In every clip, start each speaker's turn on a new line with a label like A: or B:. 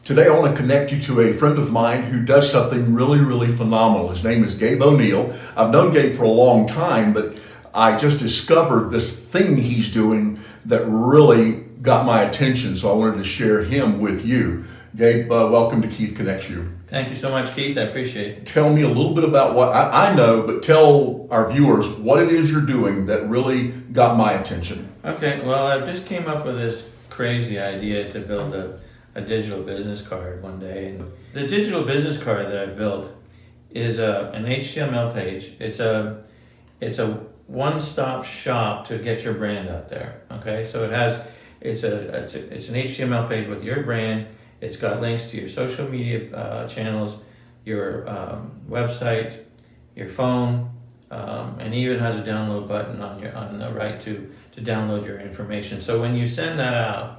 A: Today I want to connect you to a friend of mine who does something really, really phenomenal. His name is Gabe O'Neill. I've known Gabe for a long time, but I just discovered this thing he's doing that really got my attention, so I wanted to share him with you. Gabe, welcome to Keith Connects You.
B: Thank you so much, Keith. I appreciate it.
A: Tell me a little bit about what I know, but tell our viewers what it is you're doing that really got my attention.
B: Okay, well, I just came up with this crazy idea to build a digital business card one day. And the digital business card that I built is an HTML page. It's a one-stop shop to get your brand out there. Okay, so it's an HTML page with your brand. It's got links to your social media channels, your website, your phone, and even has a download button on the right to download your information. So when you send that out,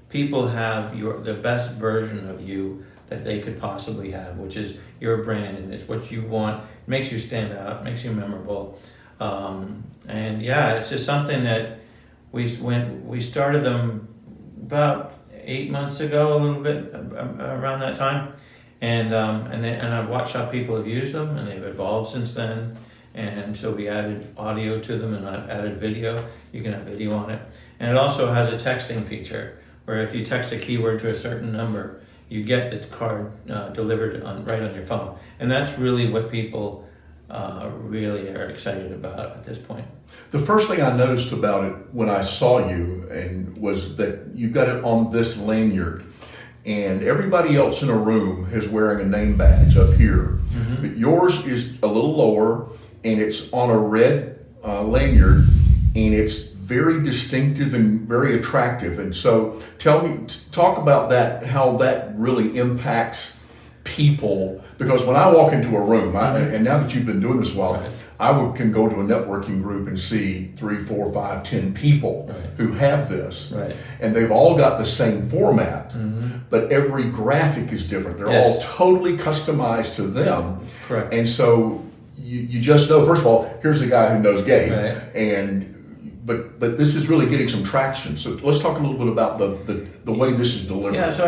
B: people have the best version of you that they could possibly have, which is your brand, and it's what you want. It makes you stand out, makes you memorable, and yeah, it's just something that we started them about 8 months ago, a little bit around that time, and I've watched how people have used them, and they've evolved since then. And so we added audio to them, and I've added video. You can have video on it, and it also has a texting feature where if you text a keyword to a certain number, you get the card delivered right on your phone, and that's really what people really are excited about at this point.
A: The first thing I noticed about it when I saw you was that you've got it on this lanyard, and everybody else in a room is wearing a name badge up here. Mm-hmm. But yours is a little lower, and it's on a red lanyard, and it's very distinctive and very attractive. And so talk about that, how that really impacts people, because when I walk into a room, and now that you've been doing this a while, right, I can go to a networking group and see 3, 4, 5, 10 people, right, who have this, right, and they've all got the same format, mm-hmm, but every graphic is different. They're all totally customized to them.
B: Correct.
A: And so you just know, first of all, here's a guy who knows Gabe, right, but this is really getting some traction. So let's talk a little bit about the way this is delivered.
B: Yeah, so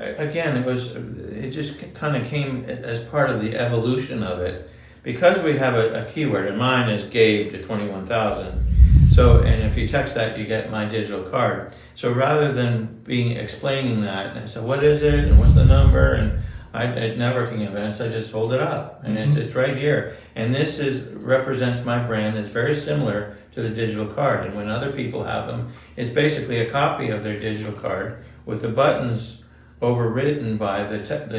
B: it just kind of came as part of the evolution of it, because we have a keyword, and mine is Gabe to 21,000. So, and if you text that, you get my digital card. So rather than explaining that, and I said, what is it, and what's the number, and at networking events, I just hold it up, and mm-hmm, it's right here. And this represents my brand. It's very similar to the digital card. And when other people have them, it's basically a copy of their digital card with the buttons overwritten by the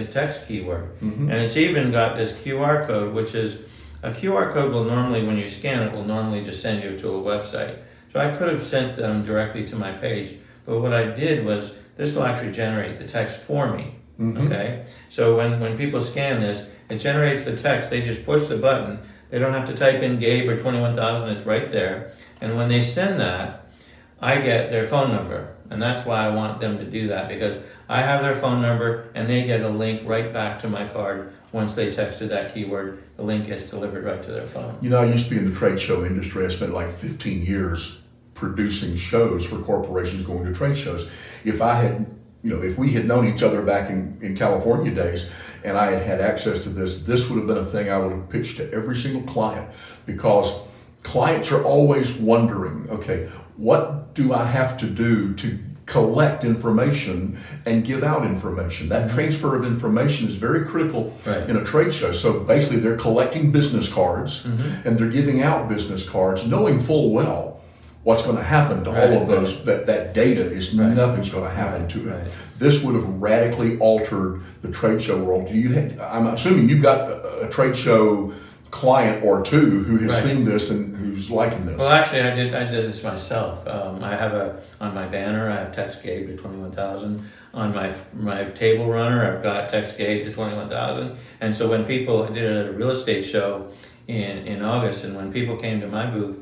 B: text keyword. Mm-hmm. And it's even got this QR code, which is a QR code will normally, when you scan it, will normally just send you to a website. So I could have sent them directly to my page, but what I did was this will actually generate the text for me. Mm-hmm. Okay, so when people scan this, it generates the text. They just push the button. They don't have to type in Gabe or 21,000. It's right there. And when they send that, I get their phone number, and that's why I want them to do that, because I have their phone number, and they get a link right back to my card. Once they texted that keyword, the link gets delivered right to their phone.
A: You know, I used to be in the trade show industry. I spent like 15 years producing shows for corporations, going to trade shows. If we had known each other back in California days, and I had had access to this would have been a thing I would have pitched to every single client, because clients are always wondering, okay, what do I have to do to collect information and give out information? That transfer of information is very critical, right, in a trade show. So basically they're collecting business cards, mm-hmm, and they're giving out business cards, knowing full well what's going to happen to all of those, that data is nothing's going to happen to it. Right. This would have radically altered the trade show world. I'm assuming you've got a trade show client or two who has seen this and who's liking this.
B: Well, actually, I did this myself. I have on my banner, I have text Gabe to 21,000. On my table runner, I've got text Gabe to 21,000. And so when people, I did it at a real estate show in August, and when people came to my booth,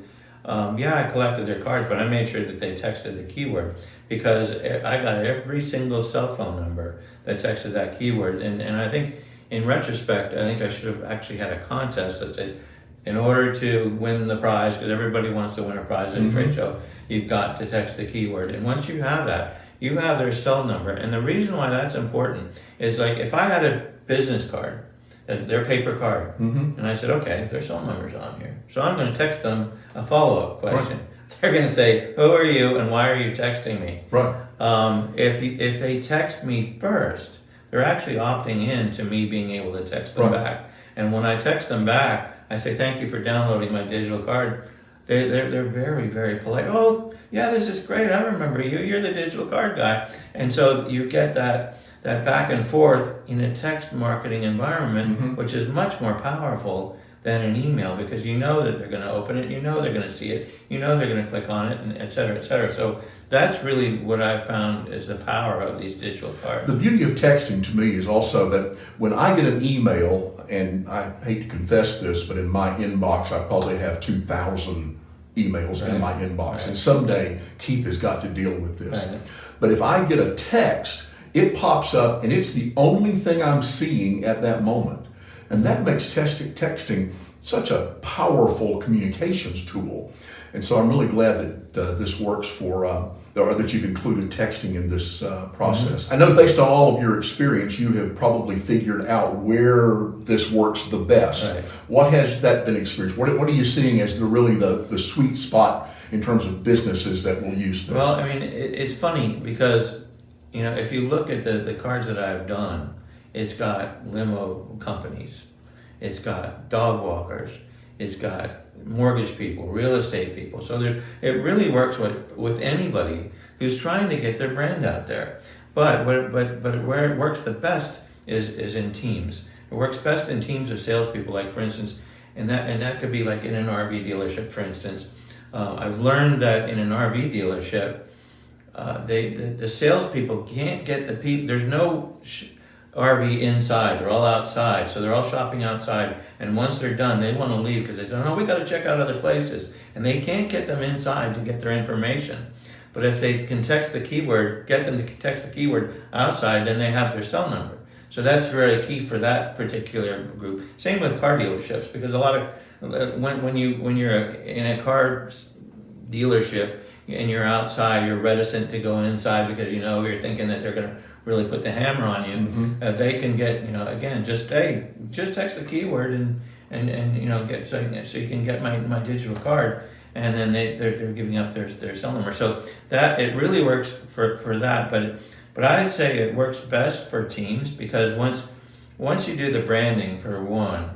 B: I collected their cards, but I made sure that they texted the keyword, because I got every single cell phone number that texted that keyword. And I think, in retrospect, I think I should have actually had a contest that said, in order to win the prize, because everybody wants to win a prize at a trade show, you've got to text the keyword. And once you have that, you have their cell number. And the reason why that's important is like if I had a business card, their paper card, and I said, okay, their cell number's on here. So I'm going to text them a follow-up question. Right. They're going to say, who are you and why are you texting me?
A: Right.
B: If they text me first, they're actually opting in to me being able to text them back. And when I text them back, I say, thank you for downloading my digital card. They're very, very polite. Oh, yeah, this is great. I remember you. You're the digital card guy. And so you get that back and forth in a text marketing environment, which is much more powerful than an email, because you know that they're going to open it, you know they're going to see it, you know they're going to click on it, and et cetera, et cetera. So that's really what I've found is the power of these digital cards.
A: The beauty of texting to me is also that when I get an email, and I hate to confess this, but in my inbox I probably have 2,000 emails in my inbox, and someday Keith has got to deal with this. But if I get a text, it pops up and it's the only thing I'm seeing at that moment. And that makes texting such a powerful communications tool. And so I'm really glad that this works for, or that you've included texting in this process. I know based on all of your experience, you have probably figured out where this works the best. What has that been experienced? What are you seeing as the sweet spot in terms of businesses that will use this?
B: Well, I mean, it's funny because, if you look at the cards that I've done, it's got limo companies, it's got dog walkers, it's got mortgage people, real estate people. So it really works with anybody who's trying to get their brand out there. But where it works the best is in teams. It works best in teams of salespeople. Like for instance, and that could be like in an RV dealership. For instance, I've learned that in an RV dealership, the salespeople can't get the people. There's no RV inside. They're all outside, so they're all shopping outside. And once they're done, they want to leave because they say, "No, we got to check out other places," and they can't get them inside to get their information. But if they can text the keyword, get them to text the keyword outside, then they have their cell number. So that's very key for that particular group. Same with car dealerships, because a lot of when you're in a car dealership and you're outside, you're reticent to go inside because you're thinking that they're going to really put the hammer on you. They can get again just text the keyword and get so you can get my digital card, and then they're giving up their cell number. So that it really works for that, but I'd say it works best for teams, because once you do the branding for one,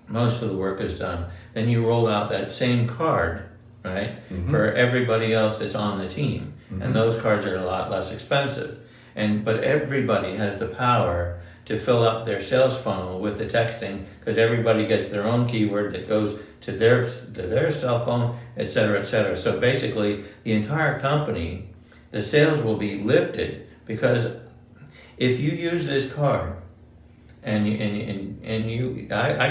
B: most of the work is done. Then you roll out that same card, right, for everybody else that's on the team, and those cards are a lot less expensive. But everybody has the power to fill up their sales funnel with the texting, because everybody gets their own keyword that goes to their cell phone, et cetera, et cetera. So basically, the entire company, the sales will be lifted, because if you use this card, I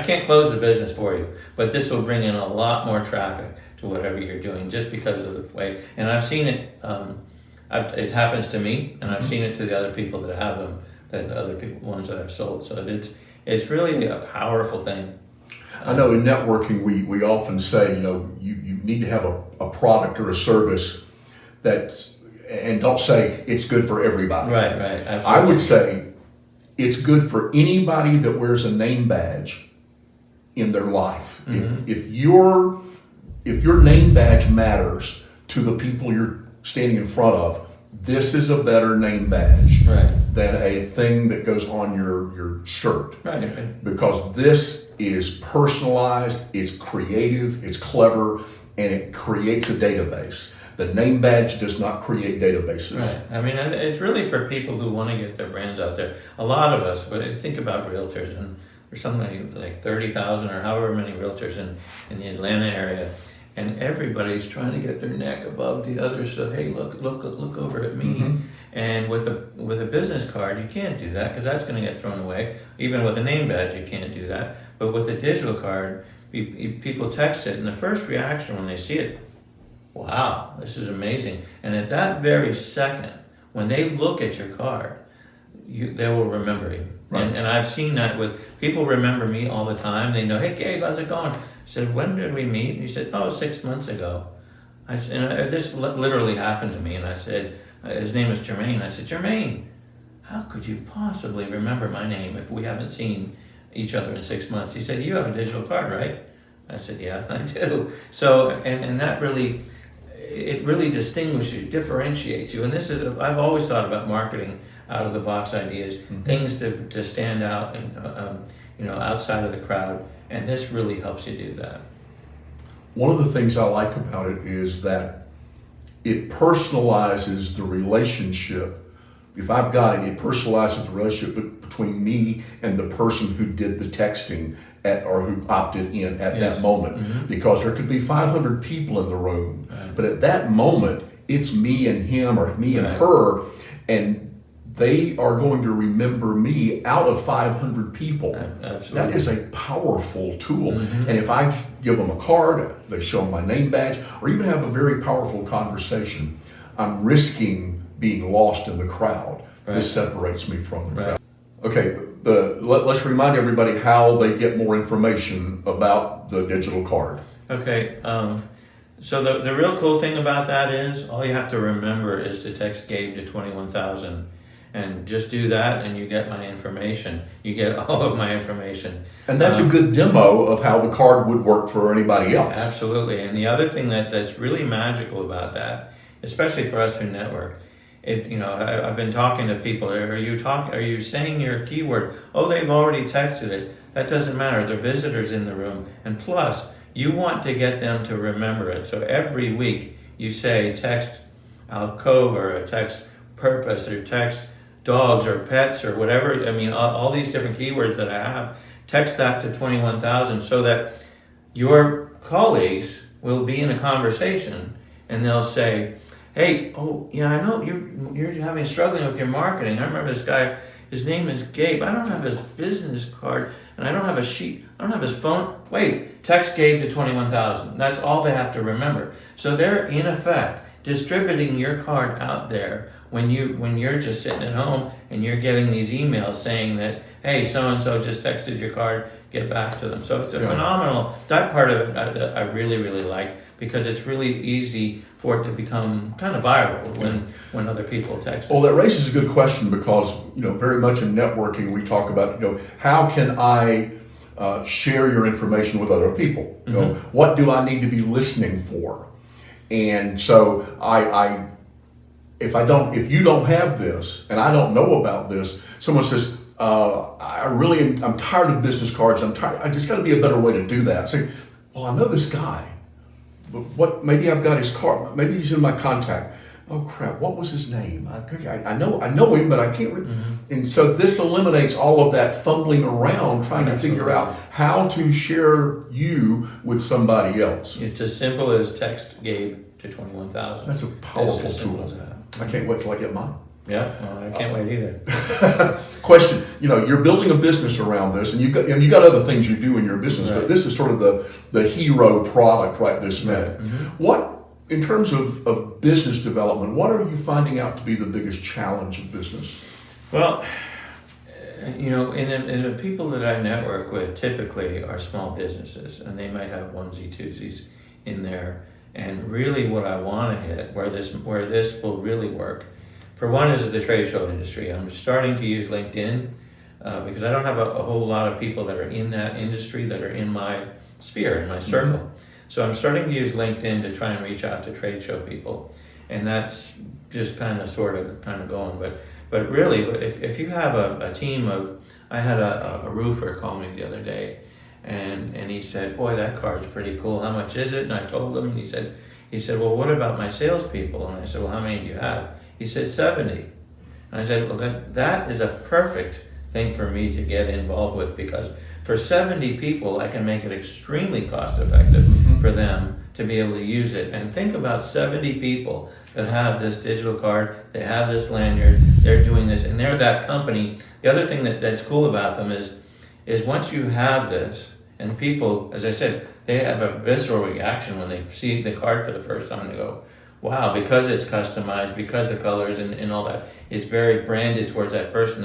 B: can't close the business for you, but this will bring in a lot more traffic to whatever you're doing, just because of the way. And I've seen it. It happens to me, and I've seen it to the other people that have them, ones that I've sold. So it's really a powerful thing.
A: I know in networking we often say you need to have a product or a service and don't say it's good for everybody.
B: Right, absolutely.
A: I would say it's good for anybody that wears a name badge in their life. If your name badge matters to the people you're standing in front of, this is a better name badge than a thing that goes on your shirt.
B: Right.
A: Because this is personalized, it's creative, it's clever, and it creates a database. The name badge does not create databases.
B: Right. I mean, it's really for people who want to get their brands out there. A lot of us, but think about realtors, and there's something like 30,000 or however many realtors in the Atlanta area, and everybody's trying to get their neck above the others. So hey, look over at me. And with a business card, you can't do that, because that's going to get thrown away. Even with a name badge, you can't do that. But with a digital card, people text it, and the first reaction when they see it, wow, this is amazing. And at that very second, when they look at your card, they will remember you. Right. And I've seen that with people. Remember me all the time. They know, hey Gabe, how's it going? I said, when did we meet? And he said, 6 months ago. And this literally happened to me. And I said, his name was Jermaine. I said, Jermaine, how could you possibly remember my name if we haven't seen each other in 6 months? He said, you have a digital card, right? I said, yeah, I do. So, and that really, it really distinguishes you, differentiates you. And this is, I've always thought about marketing out of the box ideas, things to stand out and, outside of the crowd. And this really helps you do that.
A: One of the things I like about it is that it personalizes the relationship. If I've got it, it personalizes the relationship between me and the person who did the texting or who opted in at that moment. Because there could be 500 people in the room, but at that moment, it's me and him or me and her, and they are going to remember me out of 500 people.
B: Absolutely.
A: That is a powerful tool. And if I give them a card, they show them my name badge, or even have a very powerful conversation, I'm risking being lost in the crowd. This separates me from the crowd. Okay, let's remind everybody how they get more information about the digital card.
B: Okay, so the real cool thing about that is all you have to remember is to text Gabe to 21,000. And just do that and you get my information. You get all of my information.
A: And that's a good demo of how the card would work for anybody else.
B: Absolutely. And the other thing that's really magical about that, especially for us who network, I've been talking to people. Are you saying your keyword? Oh, they've already texted it. That doesn't matter. They're visitors in the room. And plus, you want to get them to remember it. So every week you say text alcove or text purpose or text dogs or pets or whatever. I mean, all these different keywords that I have, text that to 21,000 so that your colleagues will be in a conversation and they'll say, hey, I know you're struggling with your marketing. I remember this guy, his name is Gabe. I don't have his business card and I don't have a sheet. I don't have his phone. Wait, text Gabe to 21,000. That's all they have to remember. So they're in effect distributing your card out there when you're just sitting at home and you're getting these emails saying that, hey, so-and-so just texted your card, get back to them. So it's a phenomenal, that part of it I really, really like, because it's really easy for it to become kind of viral when other people text.
A: Well, that raises a good question because, very much in networking, we talk about, how can I share your information with other people? What do I need to be listening for? And so if you don't have this and I don't know about this, someone says, I'm tired of business cards. I just got to be a better way to do that. I say, well, I know this guy, but maybe I've got his card. Maybe he's in my contact. Oh crap! What was his name? I know him, but I can't. And so this eliminates all of that fumbling around trying to figure out how to share you with somebody else.
B: It's as simple as text Gabe to 21,000.
A: That's a powerful tool. I can't wait till I get mine.
B: Yeah, well, I can't wait either.
A: Question: you're building a business around this, and you got other things you do in your business, but this is sort of the hero product right this minute. What? In terms of business development, what are you finding out to be the biggest challenge of business?
B: Well, in the people that I network with typically are small businesses, and they might have onesie twosies in there. And really, what I want to hit, where this will really work, for one, is the trade show industry. I'm starting to use LinkedIn because I don't have a whole lot of people that are in that industry that are in my sphere, in my circle. So I'm starting to use LinkedIn to try and reach out to trade show people, and that's just kind of going. But really, if you have a team of, I had a roofer call me the other day, and he said, boy, that card's pretty cool. How much is it? And I told him, and he said, well, what about my salespeople? And I said, well, how many do you have? He said 70. And I said, well, that is a perfect thing for me to get involved with, because for 70 people, I can make it extremely cost effective for them to be able to use it. And think about 70 people that have this digital card, they have this lanyard, they're doing this, and they're that company. The other thing that's cool about them is once you have this, and people, as I said, they have a visceral reaction when they see the card for the first time. They go, wow, because it's customized, because the colors and all that, it's very branded towards that person.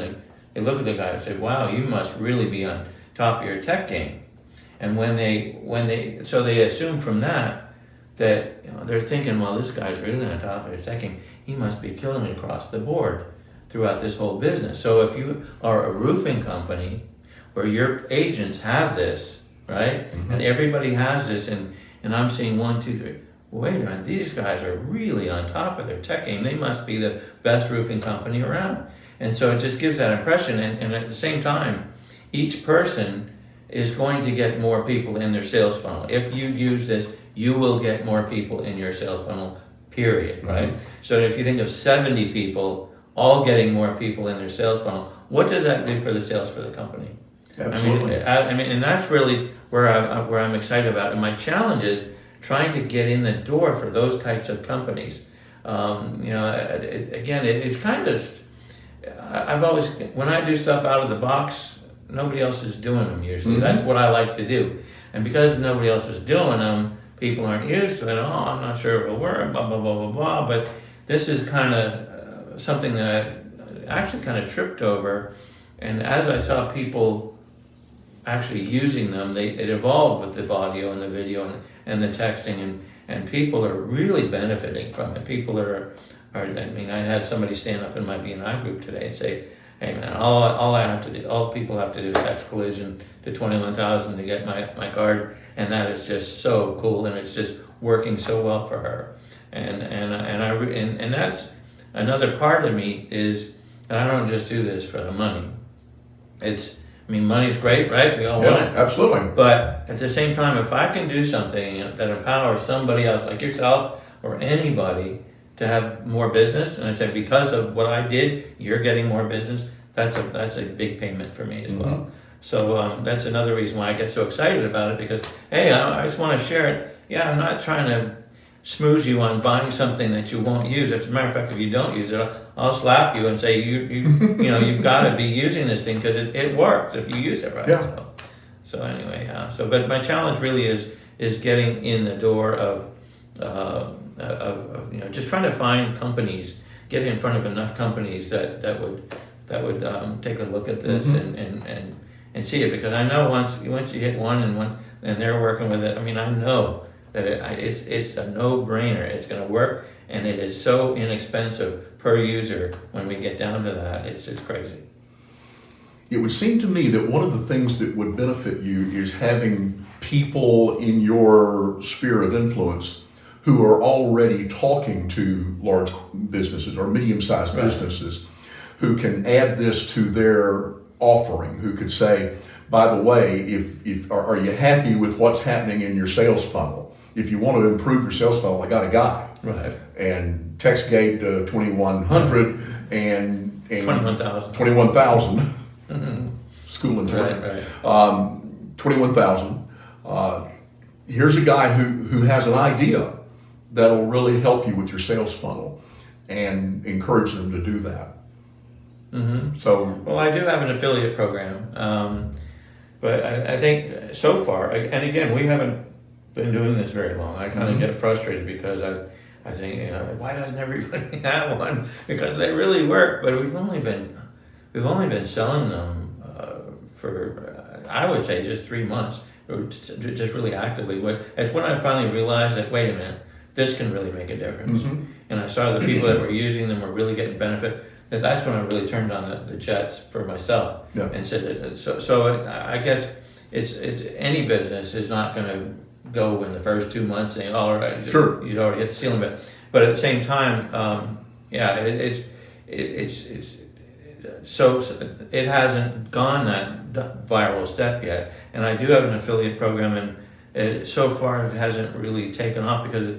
B: They look at the guy and say, wow, you must really be on top of your tech game. And so they assume from that that they're thinking, well, this guy's really on top of his thinking. He must be killing it across the board throughout this whole business. So if you are a roofing company where your agents have this, right, and everybody has this, and I'm seeing 1, 2, 3. Wait a minute, these guys are really on top of their tech game. They must be the best roofing company around. And so it just gives that impression. And at the same time, each person is going to get more people in their sales funnel. If you use this, you will get more people in your sales funnel, period, right? So if you think of 70 people all getting more people in their sales funnel, what does that do for the sales for the company?
A: Absolutely.
B: I mean, and that's really where I'm excited about. And my challenge is trying to get in the door for those types of companies. It's kind of, I've always, when I do stuff out of the box, nobody else is doing them usually. That's what I like to do. And because nobody else is doing them, people aren't used to it. Oh, I'm not sure if it'll work, blah, blah, blah, blah, blah. But this is kind of something that I actually kind of tripped over. And as I saw people actually using them, it evolved with the audio and the video and the texting, and people are really benefiting from it. People are I had somebody stand up in my B&I group today and say, hey man, all people have to do is text collision to 21,000 to get my card, and that is just so cool, and it's just working so well for her. And that's another part of me is that I don't just do this for the money. Money's great, right? We all want it.
A: Absolutely.
B: But at the same time, if I can do something that empowers somebody else, like yourself or anybody, to have more business, and I say because of what I did, you're getting more business, that's a big payment for me as well. So that's another reason why I get so excited about it, because, hey, I just want to share it. Yeah, I'm not trying to smooze you on buying something that you won't use. As a matter of fact, if you don't use it, I'll slap you and say you've got to be using this thing because it works if you use it right.
A: Yeah.
B: So anyway, but my challenge really is getting in the door of just trying to find companies, get in front of enough companies that would take a look at this and see it, because I know once you hit one and they're working with it, I know that it's a no-brainer. It's going to work, and it is so inexpensive per user when we get down to that. It's crazy.
A: It would seem to me that one of the things that would benefit you is having people in your sphere of influence who are already talking to large businesses or medium-sized businesses, who can add this to their offering, who could say, by the way, if are you happy with what's happening in your sales funnel? If you want to improve your sales funnel, I got a guy.
B: Right.
A: And text Gabe to 2100 and
B: 21,000.
A: 21,000. School in Georgia.
B: Right.
A: 21,000. Here's a guy who has an idea that'll really help you with your sales funnel, and encourage them to do that.
B: Well, I do have an affiliate program, but I think so far, and again, we haven't been doing this very long. I kind of get frustrated because I think, why doesn't everybody have one? Because they really work, but we've only been selling them for I would say just 3 months, just really actively. It's when I finally realized that, wait a minute, this can really make a difference. And I saw the people that were using them were really getting benefit. That's when I really turned on the jets for myself and said that. So I guess it's any business is not going to go in the first 2 months saying, all right,
A: sure,
B: you'd already hit the ceiling. But at the same time, so it hasn't gone that viral step yet. And I do have an affiliate program, and so far it hasn't really taken off because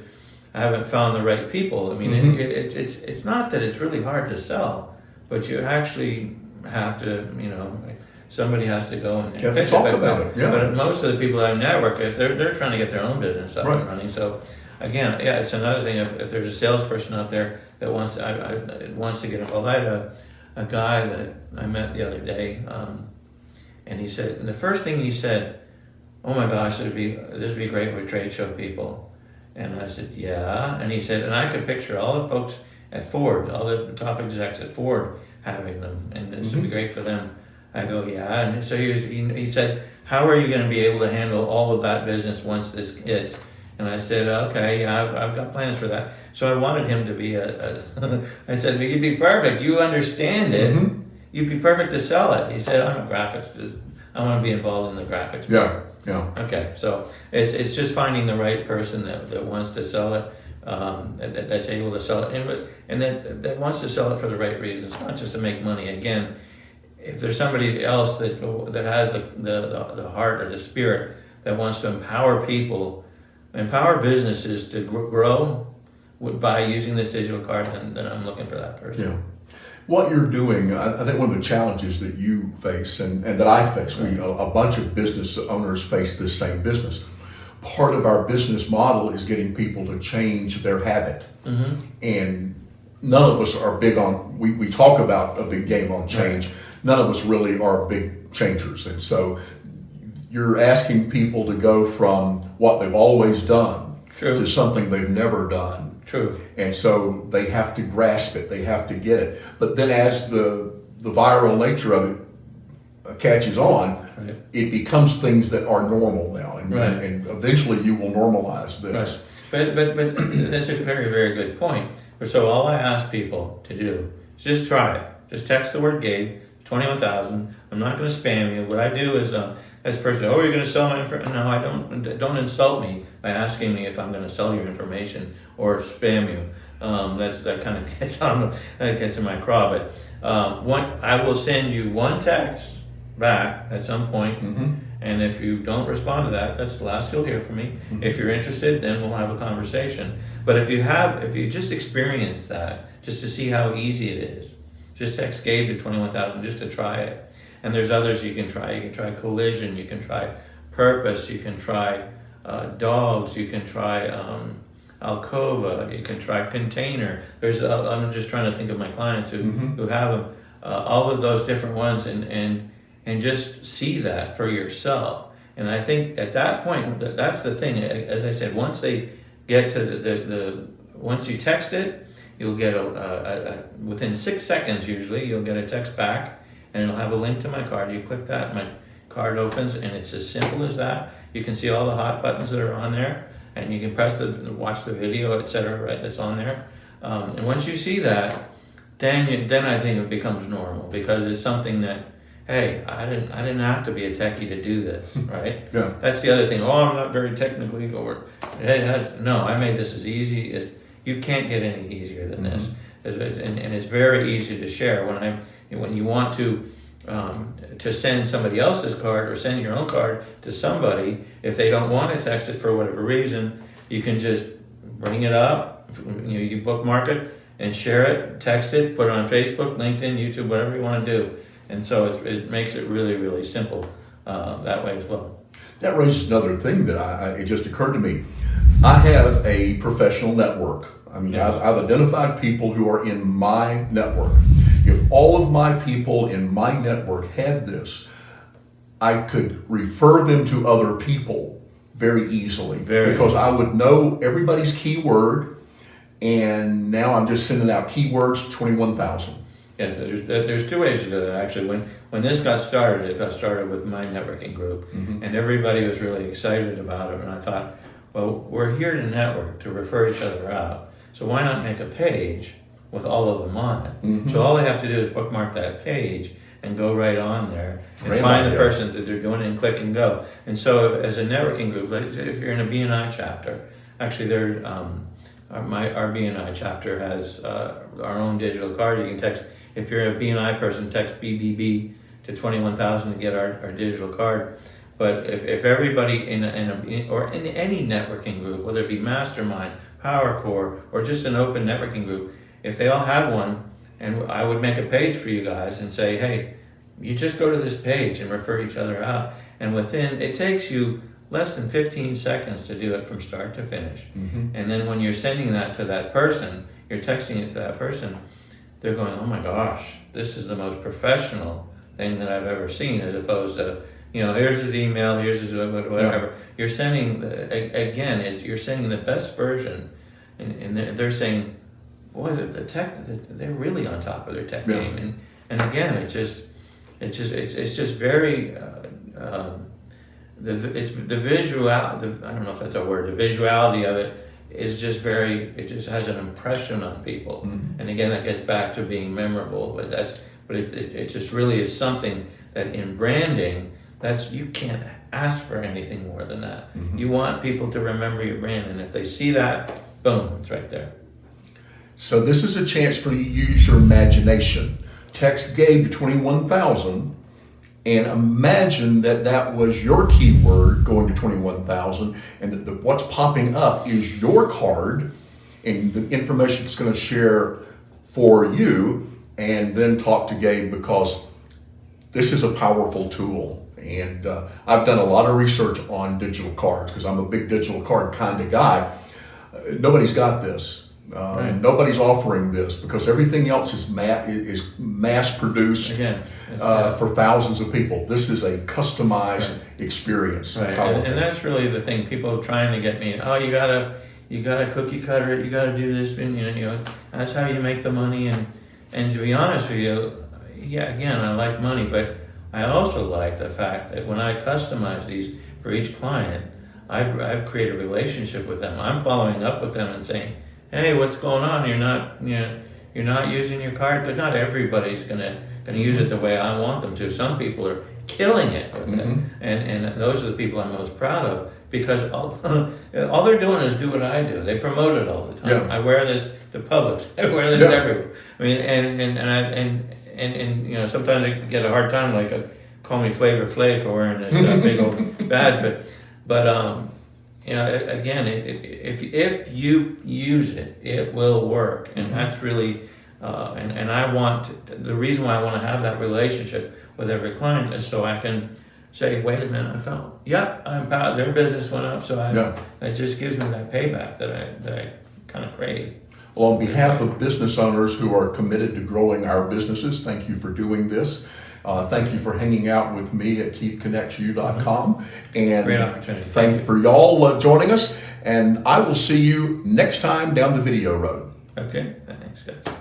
B: I haven't found the right people. It's not that it's really hard to sell, but you actually have to, somebody has to go and pitch
A: talk about it. Yeah.
B: But most of the people that I network with, they're trying to get their own business up and running. So again, it's another thing. If there's a salesperson out there that wants to get involved, I had a guy that I met the other day, and he said, and the first thing he said, oh my gosh, this would be great with trade show people. And I said, yeah. And he said, and I could picture all the folks at Ford, all the top execs at Ford having them, and this would be great for them. I go, yeah. And so he said, how are you going to be able to handle all of that business once this hits? And I said, okay, yeah, I've got plans for that. So I wanted him to be I said, well, you'd be perfect. You understand it.
A: Mm-hmm.
B: You'd be perfect to sell it. He said, I'm a graphics. I want to be involved in the graphics.
A: Yeah, yeah.
B: Okay, so it's just finding the right person that wants to sell it, that's able to sell it, and that wants to sell it for the right reasons, not just to make money. Again, if there's somebody else that has the heart or the spirit that wants to empower people, empower businesses to grow by using this digital card, then I'm looking for that person.
A: Yeah. What you're doing, I think one of the challenges that you face and that I face, a bunch of business owners face this same business. Part of our business model is getting people to change their habit. Mm-hmm. And none of us are big on, we talk about a big game on change. Right. None of us really are big changers. And so you're asking people to go from what they've always done to something they've never done.
B: True.
A: And so they have to grasp it, they have to get it. But then as the viral nature of it catches on, right, it becomes things that are normal now. And,
B: right,
A: and eventually you will normalize this.
B: Right. But that's a very, very good point. So all I ask people to do is just try it. Just text the word Gabe, 21,000. I'm not going to spam you. What I do is, as a person, oh, you're going to sell my information? No, I don't. Don't insult me by asking me if I'm going to sell your information or spam you. That kind of gets in my craw. But I will send you one text back at some point, mm-hmm, and if you don't respond to that, that's the last you'll hear from me. Mm-hmm. If you're interested, then we'll have a conversation. But if you just experience that, just to see how easy it is, just text Gabe to 21,000 just to try it. And there's others you can try. You can try Collision. You can try Purpose. You can try Dogs. You can try Alcova. You can try Container. I'm just trying to think of my clients who have them. All of those different ones, and just see that for yourself. And I think at that point, that's the thing. As I said, once they get to once you text it, you'll get within 6 seconds usually, you'll get a text back, and it'll have a link to my card. You click that, my card opens, and it's as simple as that. You can see all the hot buttons that are on there, and you can watch the video, etc. Right, that's on there. And once you see that, then I think it becomes normal, because it's something that, hey, I didn't have to be a techie to do this, right?
A: Yeah.
B: That's the other thing. Oh, I'm not very technically, no, I made this as easy as you can't get any easier than this, and it's very easy to share. When you want to send somebody else's card or send your own card to somebody, if they don't want to text it for whatever reason, you can just bring it up. You bookmark it and share it, text it, put it on Facebook, LinkedIn, YouTube, whatever you want to do. And so it makes it really, really simple that way as well.
A: That raises another thing that it just occurred to me. I have a professional network. I mean, yes. I've identified people who are in my network. If all of my people in my network had this, I could refer them to other people very easily. Because I would know everybody's keyword, and now I'm just sending out keywords, 21,000.
B: Yes, there's two ways to do that. Actually, when this got started, it got started with my networking group, and everybody was really excited about it. And I thought, well, we're here to network, to refer each other out. So why not make a page with all of them on it? Mm-hmm. So all they have to do is bookmark that page and go right on there and find the person that they're doing and click and go. And so as a networking group, if you're in a BNI chapter, actually our BNI chapter has our own digital card. You can text, if you're a BNI person, text BBB to 21,000 to get our digital card. But if everybody in any networking group, whether it be Mastermind, Power Core, or just an open networking group, if they all had one, and I would make a page for you guys and say, hey, you just go to this page and refer each other out. And it takes you less than 15 seconds to do it from start to finish. Mm-hmm. And then when you're sending that to that person, you're texting it to that person, they're going, oh my gosh, this is the most professional thing that I've ever seen, as opposed to, here's his email, here's his whatever. Yeah. You're sending, you're sending the best version, and they're saying, boy, they're really on top of their tech game. And again, it's just very, it's the visual. I don't know if that's a word. The visuality of it is just it just has an impression on people.
A: Mm-hmm.
B: And again, that gets back to being memorable. But it just really is something that in branding, you can't ask for anything more than that.
A: Mm-hmm.
B: You want people to remember your brand, and if they see that, boom, it's right there.
A: So this is a chance for you to use your imagination. Text Gabe to 21,000 and imagine that was your keyword going to 21,000, and that what's popping up is your card and the information it's going to share for you, and then talk to Gabe, because this is a powerful tool. And I've done a lot of research on digital cards because I'm a big digital card kind of guy. Nobody's got this.
B: Right.
A: Nobody's offering this because everything else is mass produced for thousands of people. This is a customized experience.
B: Right, and that's really the thing. People are trying to get me. Oh, you gotta cookie cutter it. You gotta do this, and you know that's how you make the money. And to be honest with you, yeah, again, I like money, but I also like the fact that when I customize these for each client, I've created a relationship with them. I'm following up with them and saying, hey, what's going on? You're not using your card, because not everybody's gonna use it the way I want them to. Some people are killing it with it, and those are the people I'm most proud of, because all they're doing is do what I do. They promote it all the time. I wear this to Publix. I wear this everywhere. I mean, and you know, sometimes I get a hard time, like call me Flavor Flav for wearing this big old badge, but you know, again, if you use it, it will work, and that's really, and I want the reason why I want to have that relationship with every client is so I can say, wait a minute, I'm proud. Their business went up, so that just gives me that payback that I kind of crave.
A: Well, on behalf of business owners who are committed to growing our businesses, thank you for doing this. Thank you for hanging out with me at KeithConnectsYou.com. And
B: great opportunity.
A: Thank you for y'all joining us. And I will see you next time down the video road.
B: Okay, thanks, guys.